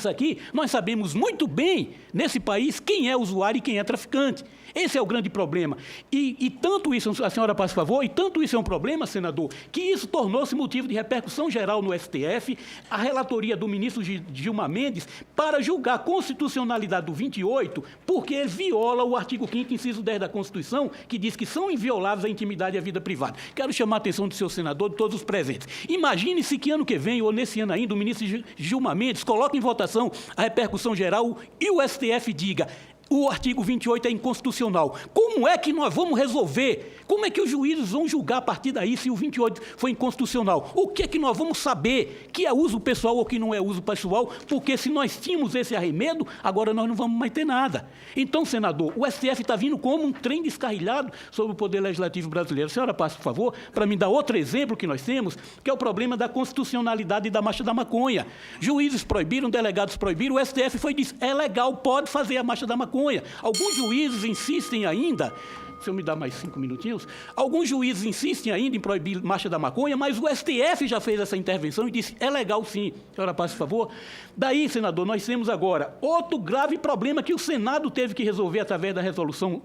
aqui, nós sabemos muito bem, nesse país, quem é usuário e quem é traficante. Esse é o grande problema. E tanto isso, a senhora passa, por favor, e tanto isso é um problema, senador, que isso tornou-se motivo de repercussão geral no STF, a relatoria do ministro Gilmar Mendes, para julgar a constitucionalidade do 28, porque ele viola o artigo 5º, inciso 10 da Constituição, que diz que são invioláveis a intimidade e a vida privada. Quero chamar a atenção do senhor senador, de todos os presentes. Imagine-se que ano que vem, ou nesse ano ainda, o ministro Gilmar Mendes coloca em votação a repercussão geral e o STF diga o artigo 28 é inconstitucional. Como é que nós vamos resolver? Como é que os juízes vão julgar a partir daí se o 28 foi inconstitucional? O que é que nós vamos saber que é uso pessoal ou que não é uso pessoal? Porque se nós tínhamos esse arremedo, agora nós não vamos mais ter nada. Então, senador, o STF está vindo como um trem descarrilhado sobre o Poder Legislativo brasileiro. A senhora passa, por favor, para me dar outro exemplo que nós temos, que é o problema da constitucionalidade da marcha da maconha. Juízes proibiram, delegados proibiram, o STF foi disse, é legal, pode fazer a marcha da maconha. Alguns juízes insistem ainda, se eu me dar mais 5 minutinhos, alguns juízes insistem ainda em proibir marcha da maconha, mas o STF já fez essa intervenção e disse, é legal sim. A senhora passa, por favor. Daí, senador, nós temos agora outro grave problema que o Senado teve que resolver através da resolução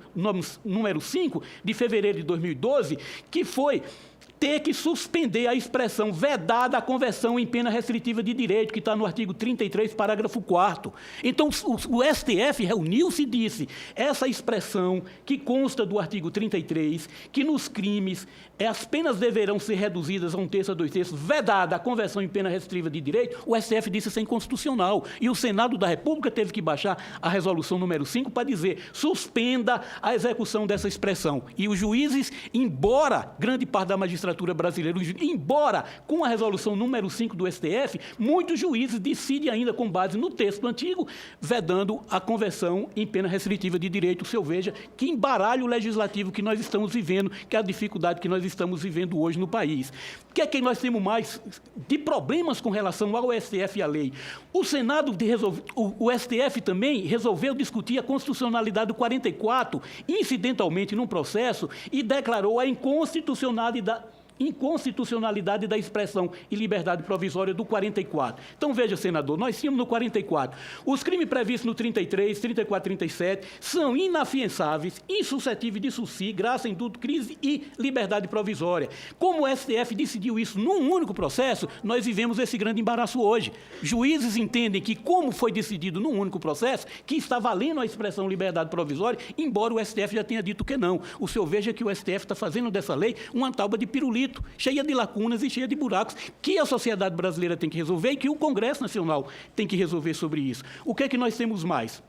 número 5 de fevereiro de 2012, que foi ter que suspender a expressão vedada a conversão em pena restritiva de direito, que está no artigo 33, parágrafo 4º. Então, o STF reuniu-se e disse, essa expressão que consta do artigo 33, que nos crimes as penas deverão ser reduzidas a 1/3 a 2/3, vedada a conversão em pena restritiva de direito, o STF disse isso é inconstitucional. E o Senado da República teve que baixar a resolução número 5 para dizer, suspenda a execução dessa expressão. E os juízes, embora grande parte da magistratura brasileira, embora com a resolução número 5 do STF, muitos juízes decidem ainda com base no texto antigo, vedando a conversão em pena restritiva de direito. O senhor veja que embaralho legislativo que nós estamos vivendo, que é a dificuldade que nós estamos vivendo hoje no país. O que é que nós temos mais de problemas com relação ao STF e à lei? O Senado, o STF também resolveu discutir a constitucionalidade do 44, incidentalmente num processo, e declarou a inconstitucionalidade da expressão e liberdade provisória do 44. Então, veja, senador, nós tínhamos no 44. Os crimes previstos no 33, 34 e 37 são inafiançáveis, insuscetíveis de sursi, graça, indulto, crise e liberdade provisória. Como o STF decidiu isso num único processo, nós vivemos esse grande embaraço hoje. Juízes entendem que, como foi decidido num único processo, que está valendo a expressão liberdade provisória, embora o STF já tenha dito que não. O senhor veja que o STF está fazendo dessa lei uma tábua de pirulito, cheia de lacunas e cheia de buracos, que a sociedade brasileira tem que resolver e que o Congresso Nacional tem que resolver sobre isso. O que é que nós temos mais?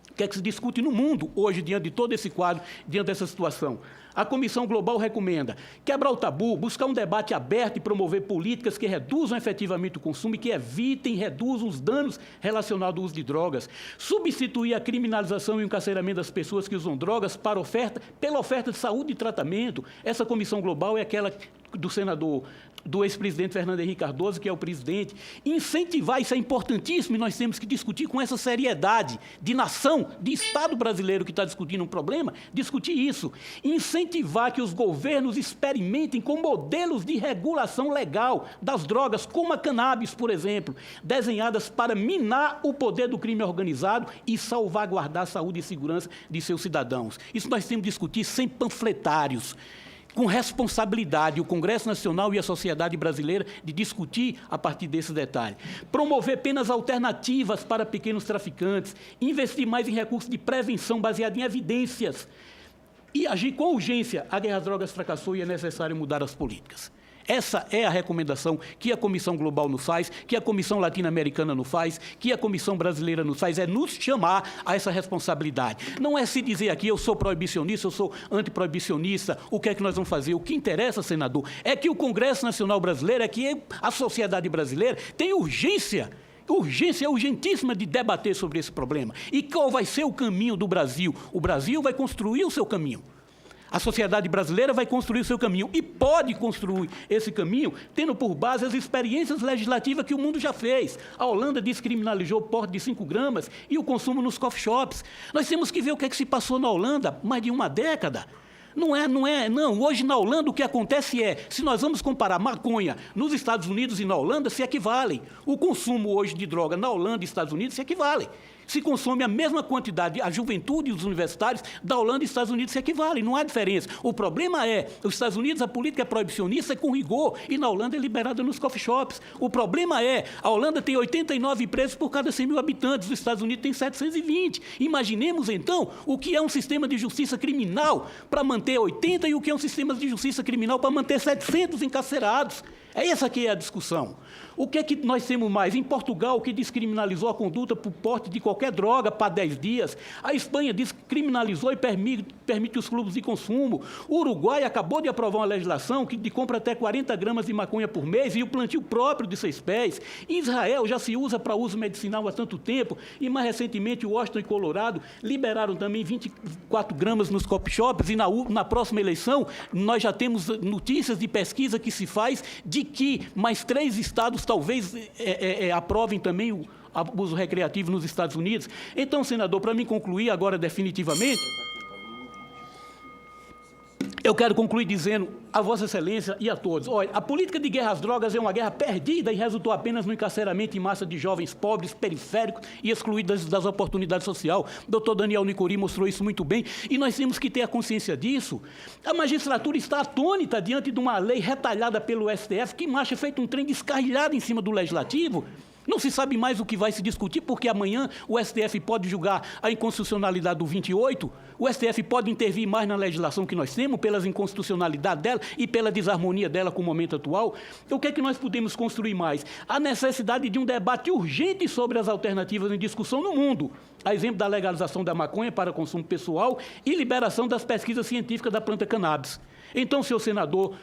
O que é que se discute no mundo hoje, diante de todo esse quadro, diante dessa situação? A Comissão Global recomenda quebrar o tabu, buscar um debate aberto e promover políticas que reduzam efetivamente o consumo e que evitem e reduzam os danos relacionados ao uso de drogas. Substituir a criminalização e o encarceramento das pessoas que usam drogas pela oferta de saúde e tratamento. Essa Comissão Global é aquela do ex-presidente Fernando Henrique Cardoso, que é o presidente. Incentivar, isso é importantíssimo, e nós temos que discutir com essa seriedade de nação, de Estado brasileiro que está discutindo um problema, discutir isso. Incentivar que os governos experimentem com modelos de regulação legal das drogas, como a cannabis, por exemplo, desenhadas para minar o poder do crime organizado e salvaguardar a saúde e segurança de seus cidadãos. Isso nós temos que discutir sem panfletários, com responsabilidade, o Congresso Nacional e a sociedade brasileira de discutir a partir desse detalhe. Promover penas alternativas para pequenos traficantes, investir mais em recursos de prevenção baseados em evidências e agir com urgência. A guerra às drogas fracassou e é necessário mudar as políticas. Essa é a recomendação que a Comissão Global nos faz, que a Comissão Latino-Americana nos faz, que a Comissão Brasileira nos faz, é nos chamar a essa responsabilidade. Não é se dizer aqui, eu sou proibicionista, eu sou antiproibicionista, o que é que nós vamos fazer? O que interessa, senador, é que o Congresso Nacional Brasileiro, é que a sociedade brasileira tem urgência urgentíssima de debater sobre esse problema. E qual vai ser o caminho do Brasil? O Brasil vai construir o seu caminho. A sociedade brasileira vai construir o seu caminho e pode construir esse caminho tendo por base as experiências legislativas que o mundo já fez. A Holanda descriminalizou o porte de 5 gramas e o consumo nos coffee shops. Nós temos que ver o que é que se passou na Holanda há mais de uma década. Não. Hoje na Holanda o que acontece é, se nós vamos comparar maconha nos Estados Unidos e na Holanda, se equivalem. O consumo hoje de droga na Holanda e Estados Unidos se equivalem. Se consome a mesma quantidade, a juventude e os universitários da Holanda e Estados Unidos se equivalem, não há diferença. O problema é, nos Estados Unidos a política é proibicionista, é com rigor, e na Holanda é liberada nos coffee shops. O problema é, a Holanda tem 89 presos por cada 100 mil habitantes, os Estados Unidos tem 720. Imaginemos, então, o que é um sistema de justiça criminal para manter 80 e o que é um sistema de justiça criminal para manter 700 encarcerados. É essa que é a discussão. O que é que nós temos mais? Em Portugal, que descriminalizou a conduta por porte de qualquer droga para 10 dias. A Espanha descriminalizou e permite os clubes de consumo. O Uruguai acabou de aprovar uma legislação que compra até 40 gramas de maconha por mês e o plantio próprio de 6 pés. Em Israel já se usa para uso medicinal há tanto tempo e, mais recentemente, Washington e Colorado liberaram também 24 gramas nos coffee shops e na próxima eleição nós já temos notícias de pesquisa que se faz de que mais 3 estados talvez aprovem também o abuso recreativo nos Estados Unidos. Então, senador, para me concluir agora definitivamente, Eu quero concluir dizendo a Vossa Excelência e a todos, olha, a política de guerra às drogas é uma guerra perdida e resultou apenas no encarceramento em massa de jovens pobres, periféricos e excluídos das oportunidades sociais. O doutor Daniel Nicori mostrou isso muito bem e nós temos que ter a consciência disso. A magistratura está atônita diante de uma lei retalhada pelo STF que marcha feito um trem descarrilhado em cima do Legislativo. Não se sabe mais o que vai se discutir, porque amanhã o STF pode julgar a inconstitucionalidade do 28, o STF pode intervir mais na legislação que nós temos, pelas inconstitucionalidades dela e pela desarmonia dela com o momento atual. Então, o que é que nós podemos construir mais? A necessidade de um debate urgente sobre as alternativas em discussão no mundo, a exemplo da legalização da maconha para consumo pessoal e liberação das pesquisas científicas da planta cannabis. Então, senhor senador,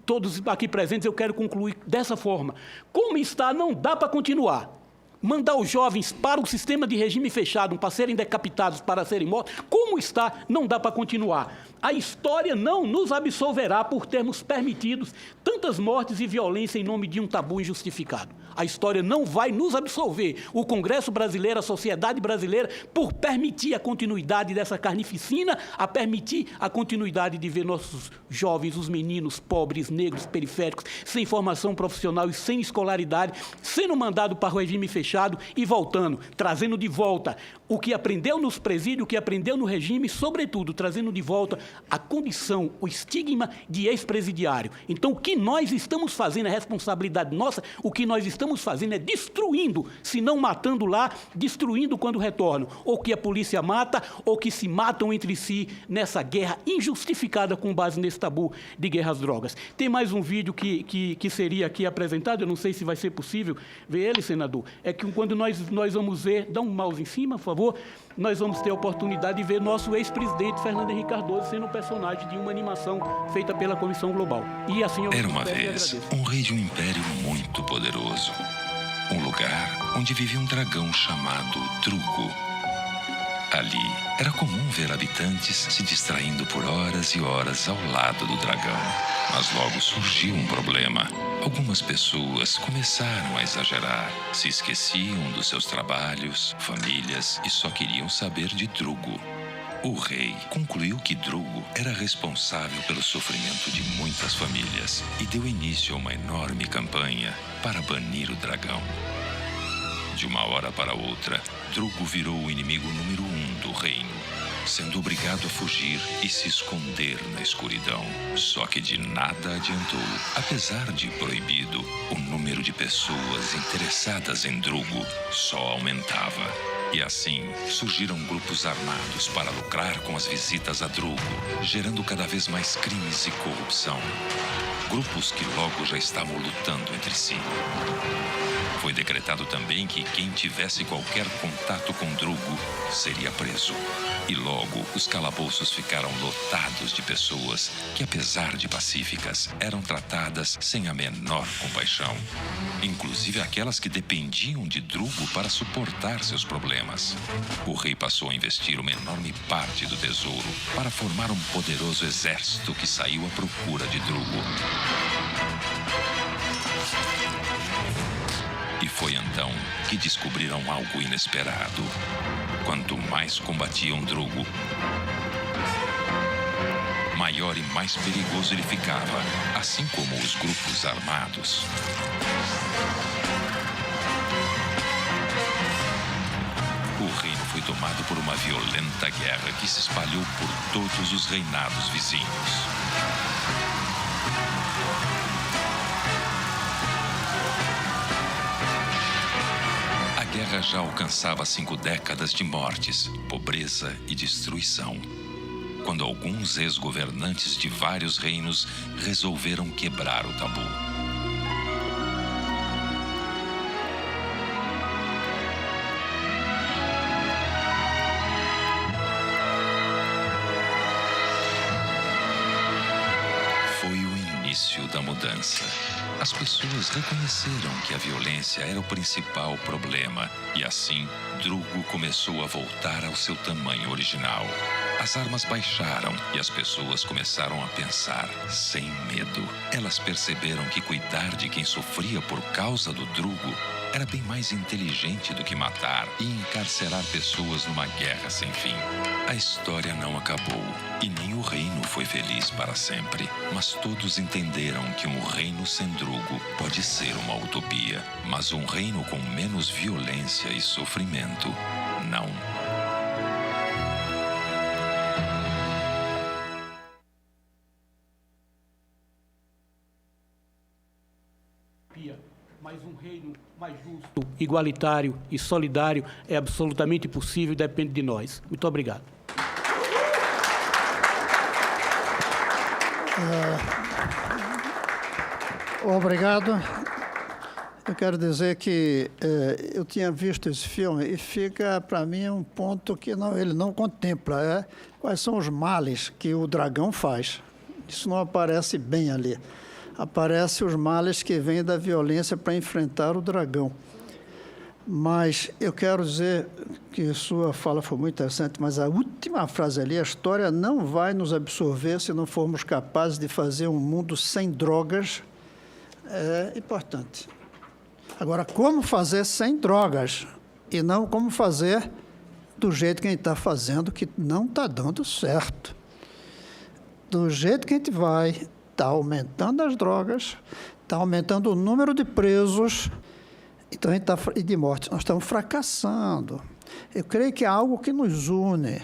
todos aqui presentes, eu quero concluir dessa forma. Como está, não dá para continuar. Mandar os jovens para o sistema de regime fechado, para serem decapitados, para serem mortos, como está, não dá para continuar. A história não nos absolverá por termos permitido tantas mortes e violência em nome de um tabu injustificado. A história não vai nos absolver, o Congresso brasileiro, a sociedade brasileira, por permitir a continuidade dessa carnificina, a permitir a continuidade de ver nossos jovens, os meninos pobres, negros, periféricos, sem formação profissional e sem escolaridade, sendo mandado para o regime fechado e voltando, trazendo de volta o que aprendeu nos presídios, o que aprendeu no regime, sobretudo, trazendo de volta a condição, o estigma de ex-presidiário. Então, o que nós estamos fazendo, é responsabilidade nossa, o que nós estamos fazendo é destruindo, se não matando lá, destruindo quando retornam. Ou que a polícia mata, ou que se matam entre si nessa guerra injustificada com base nesse tabu de guerra às drogas. Tem mais um vídeo que seria aqui apresentado, eu não sei se vai ser possível ver ele, senador. É que quando nós vamos ver, dá um mouse em cima, por favor, nós vamos ter a oportunidade de ver nosso ex-presidente Fernando Henrique Cardoso sendo um personagem de uma animação feita pela Comissão Global. E assim eu Era uma espero e vez agradeço. um rei de um império muito poderoso. Um lugar onde vivia um dragão chamado Drugo. Ali, era comum ver habitantes se distraindo por horas e horas ao lado do dragão. Mas logo surgiu um problema. Algumas pessoas começaram a exagerar. Se esqueciam dos seus trabalhos, famílias e só queriam saber de Drugo. O rei concluiu que Drugo era responsável pelo sofrimento de muitas famílias e deu início a uma enorme campanha para banir o dragão. De uma hora para outra, Drugo virou o inimigo número 1 do reino, sendo obrigado a fugir e se esconder na escuridão. Só que de nada adiantou. Apesar de proibido, o número de pessoas interessadas em Drugo só aumentava. E assim, surgiram grupos armados para lucrar com as visitas a Drugo, gerando cada vez mais crimes e corrupção. Grupos que logo já estavam lutando entre si. Foi decretado também que quem tivesse qualquer contato com Drugo seria preso. E logo, os calabouços ficaram lotados de pessoas que, apesar de pacíficas, eram tratadas sem a menor compaixão. Inclusive aquelas que dependiam de Drugo para suportar seus problemas. O rei passou a investir uma enorme parte do tesouro para formar um poderoso exército que saiu à procura de Drugo. E foi então que descobriram algo inesperado. Quanto mais combatiam Drugo, maior e mais perigoso ele ficava, assim como os grupos armados. O reino foi tomado por uma violenta guerra que se espalhou por todos os reinados vizinhos. A guerra já alcançava 5 décadas de mortes, pobreza e destruição, quando alguns ex-governantes de vários reinos resolveram quebrar o tabu. Foi o início da mudança. As pessoas reconheceram que a violência era o principal problema e assim Drugo começou a voltar ao seu tamanho original. As armas baixaram e as pessoas começaram a pensar sem medo. Elas perceberam que cuidar de quem sofria por causa do Drugo era bem mais inteligente do que matar e encarcerar pessoas numa guerra sem fim. A história não acabou e nem o reino foi feliz para sempre. Mas todos entenderam que um reino sem Drugo pode ser uma utopia. Mas um reino com menos violência e sofrimento, não. Mas um reino mais justo, igualitário e solidário é absolutamente possível e depende de nós. Muito obrigado. Obrigado. Eu quero dizer que eu tinha visto esse filme e fica, para mim, um ponto que ele não contempla. Quais são os males que o dragão faz. Isso não aparece bem ali. Aparecem os males que vêm da violência para enfrentar o dragão. Mas eu quero dizer que sua fala foi muito interessante, mas a última frase ali, a história não vai nos absorver se não formos capazes de fazer um mundo sem drogas, é importante. Agora, como fazer sem drogas e não como fazer do jeito que a gente está fazendo, que não está dando certo. Do jeito que a gente vai, está aumentando as drogas, está aumentando o número de presos, então a gente e de mortes. Nós estamos fracassando. Eu creio que é algo que nos une.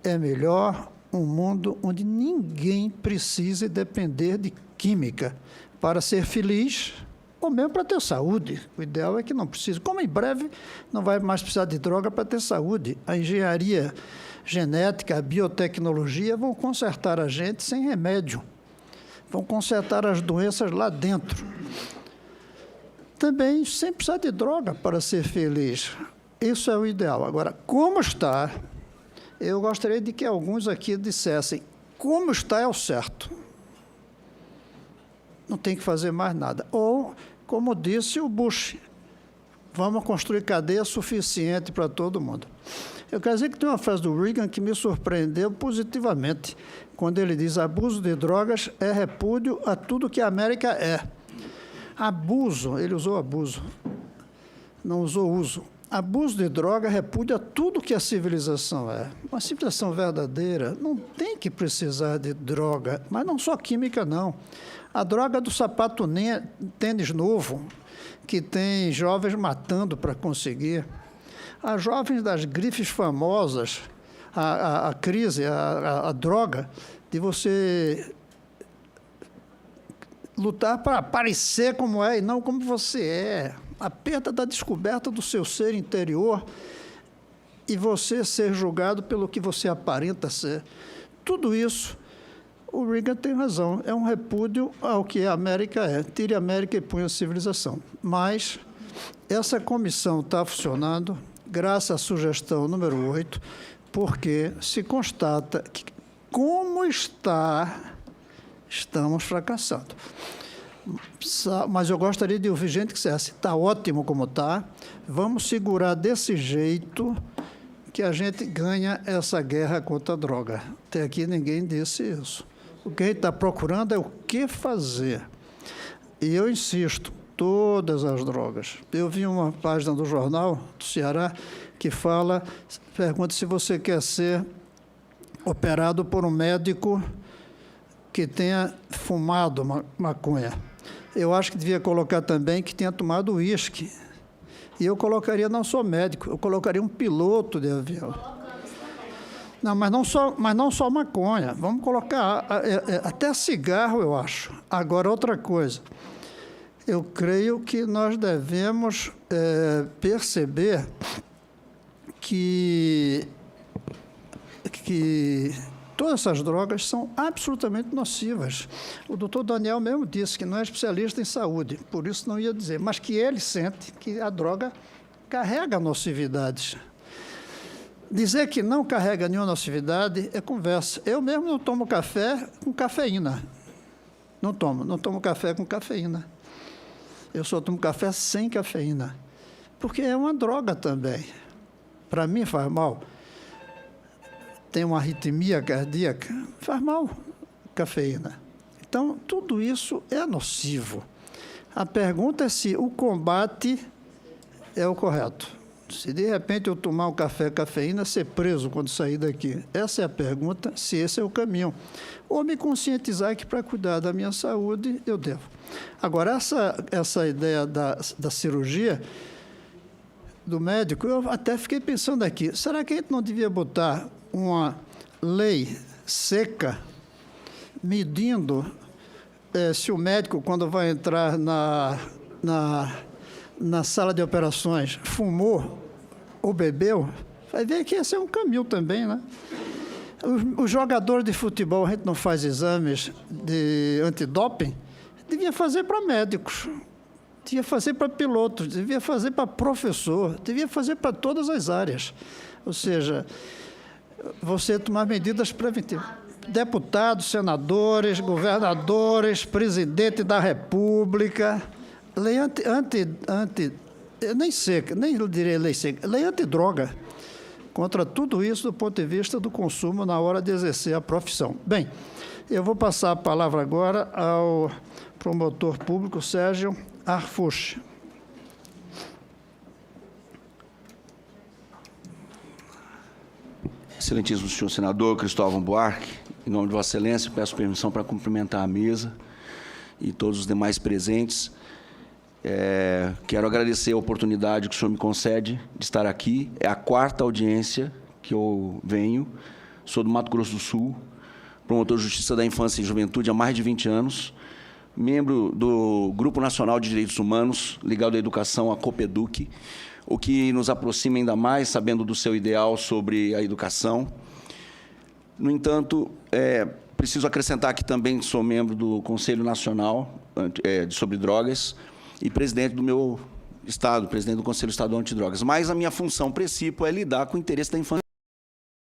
É melhor um mundo onde ninguém precise depender de química para ser feliz ou mesmo para ter saúde. O ideal é que não precise. Como em breve não vai mais precisar de droga para ter saúde. A engenharia genética, a biotecnologia vão consertar a gente sem remédio. Vão consertar as doenças lá dentro. Também sem precisar de droga para ser feliz. Isso é o ideal. Agora, como está, eu gostaria de que alguns aqui dissessem, como está é o certo. Não tem que fazer mais nada. Ou, como disse o Bush, vamos construir cadeia suficiente para todo mundo. Eu quero dizer que tem uma frase do Reagan que me surpreendeu positivamente, quando ele diz: abuso de drogas é repúdio a tudo que a América é. Abuso, ele usou abuso, não usou uso. Abuso de droga repudia tudo que a civilização é. Uma civilização verdadeira não tem que precisar de droga, mas não só química, não. A droga do sapato tênis novo, que tem jovens matando para conseguir. As jovens das grifes famosas, a crise, a droga de você lutar para parecer como é e não como você é. A perda da descoberta do seu ser interior e você ser julgado pelo que você aparenta ser. Tudo isso, o Reagan tem razão, é um repúdio ao que a América é. Tire a América e põe a civilização. Mas essa comissão está funcionando graças à sugestão número 8, porque se constata que, como estamos fracassando. Mas eu gostaria de ouvir gente que dissesse, está ótimo como está, vamos segurar desse jeito que a gente ganha essa guerra contra a droga. Até aqui ninguém disse isso. O que a gente está procurando é o que fazer. E eu insisto, todas as drogas. Eu vi uma página do jornal do Ceará que pergunta se você quer ser operado por um médico que tenha fumado maconha. Eu acho que devia colocar também que tenha tomado uísque. E eu colocaria não só médico, eu colocaria um piloto de avião. Não, mas não só maconha. Vamos colocar até cigarro, eu acho. Agora, outra coisa. Eu creio que nós devemos perceber que todas essas drogas são absolutamente nocivas. O doutor Daniel mesmo disse que não é especialista em saúde, por isso não ia dizer, mas que ele sente que a droga carrega nocividades. Dizer que não carrega nenhuma nocividade é conversa. Eu mesmo não tomo café com cafeína. Não tomo café com cafeína. Eu só tomo café sem cafeína, porque é uma droga também. Para mim faz mal. Tem uma arritmia cardíaca, faz mal cafeína. Então, tudo isso é nocivo. A pergunta é se o combate é o correto? Se de repente eu tomar um café cafeína, ser preso quando sair daqui? Essa é a pergunta, se esse é o caminho. Ou me conscientizar que para cuidar da minha saúde eu devo. Agora, essa ideia da cirurgia, do médico, eu até fiquei pensando aqui, será que a gente não devia botar uma lei seca medindo se o médico, quando vai entrar na sala de operações, fumou ou bebeu? Vai ver que esse é um caminho também, né? Os jogadores de futebol, a gente não faz exames de antidoping, devia fazer para médicos, devia fazer para pilotos, devia fazer para professor, devia fazer para todas as áreas. Ou seja, você tomar medidas preventivas. Deputados, senadores, governadores, presidente da República, lei nem seca, nem direi lei seca, lei antidroga, contra tudo isso do ponto de vista do consumo na hora de exercer a profissão. Bem, eu vou passar a palavra agora ao promotor público Sérgio Arfuche. Excelentíssimo senhor senador Cristóvão Buarque, em nome de Vossa Excelência, peço permissão para cumprimentar a mesa e todos os demais presentes. Quero agradecer a oportunidade que o senhor me concede de estar aqui. É a 4ª audiência que eu venho. Sou do Mato Grosso do Sul, promotor de Justiça da Infância e Juventude há mais de 20 anos, membro do Grupo Nacional de Direitos Humanos, ligado à educação, a COPEDUC, o que nos aproxima ainda mais, sabendo do seu ideal sobre a educação. No entanto, preciso acrescentar que também sou membro do Conselho Nacional sobre Drogas e presidente do meu estado, presidente do Conselho Estadual Antidrogas. Mas a minha função principal é lidar com o interesse da infância